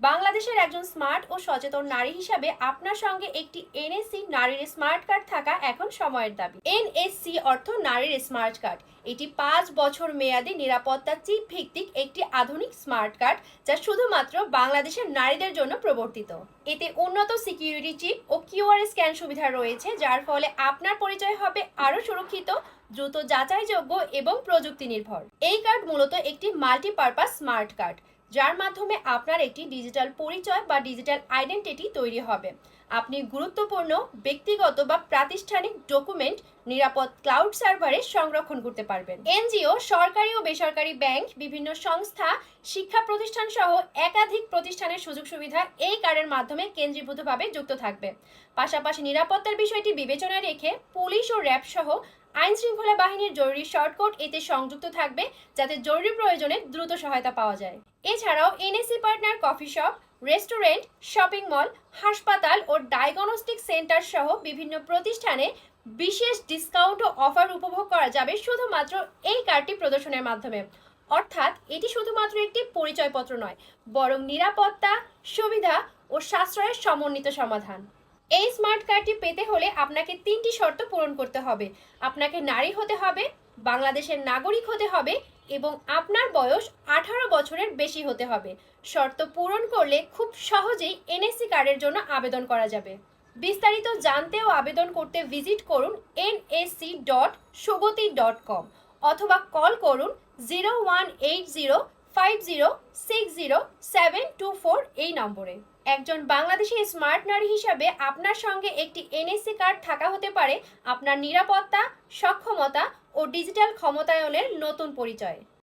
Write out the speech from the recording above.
বাংলাদেশের একজন স্মার্ট ও সচেতন নারী হিসাবে আপনার সঙ্গে একটি এনএসসি নারীর স্মার্ট কার্ড থাকা এখন সময়ের দাবি। এনএসসি অর্থ নারীর স্মার্ট কার্ড। এটি ৫ বছর মেয়াদী নিরাপত্তা চিপ ভিত্তিক একটি আধুনিক স্মার্ট কার্ড, যা শুধুমাত্র বাংলাদেশের নারীদের জন্য প্রবর্তিত। এতে উন্নত সিকিউরিটি চিপ ও কিউআর স্ক্যান সুবিধা রয়েছে, যার ফলে আপনার পরিচয় হবে আরও সুরক্ষিত, দ্রুত যাচাইযোগ্য এবং প্রযুক্তি নির্ভর। এই কার্ড মূলত একটি মাল্টিপারপাস স্মার্ট কার্ড, যার মাধ্যমে আপনার একটি ডিজিটাল পরিচয় বা ডিজিটাল আইডেন্টিটি তৈরি হবে। আপনি গুরুত্বপূর্ণ ব্যক্তিগত বা প্রাতিষ্ঠানিক ডকুমেন্ট নিরাপদ ক্লাউড সার্ভারে সংরক্ষণ করতে পারবেন। এনজিও, সরকারি ও বেসরকারি ব্যাংক, বিভিন্ন সংস্থা, শিক্ষা প্রতিষ্ঠান সহ একাধিক প্রতিষ্ঠানের সুযোগ সুবিধা এই কার্ডের মাধ্যমে কেন্দ্রীভূতভাবে যুক্ত থাকবে। পাশাপাশি নিরাপত্তার বিষয়টি বিবেচনায় রেখে পুলিশ ও র্যাব সহ আইন শৃঙ্খলা বাহিনীর জরুরি শর্টকাট এতে সংযুক্ত থাকবে, যাতে জরুরি প্রয়োজনে দ্রুত সহায়তা পাওয়া যায়। এছাড়াও NSC partner coffee shop, restaurant, shopping mall, হাসপাতাল ও ডায়াগনস্টিক সেন্টার সহ বিভিন্ন প্রতিষ্ঠানে বিশেষ ডিসকাউন্ট ও অফার উপভোগ করা যাবে শুধুমাত্র এই কার্ডটি প্রদর্শনের মাধ্যমে। অর্থাৎ এটি শুধুমাত্র একটি পরিচয়পত্র নয়, বরং নিরাপত্তা, সুবিধা ও সাশ্রয়ের সমন্বিত সমাধান। এই স্মার্ট কার্ডটি পেতে হলে আপনাকে ৩টি শর্ত পূরণ করতে হবে। আপনাকে নারী হতে হবে, বাংলাদেশের নাগরিক হতে হবে এবং আপনার বয়স 18 বছরের বেশি হতে হবে। শর্ত পূরণ করলে খুব সহজেই এনএসসি কার্ডের জন্য আবেদন করা যাবে। বিস্তারিত জানতে ও আবেদন করতে ভিজিট করুন nsc.sugoti.com অথবা কল করুন 018050600724 এই নম্বরে। একজন বাংলাদেশি স্মার্ট নারী হিসাবে আপনার সঙ্গে একটি এনএসসি কার্ড থাকা হতে পারে আপনার নিরাপত্তা, সক্ষমতা ও ডিজিটাল ক্ষমতায়নের নতুন পরিচয়।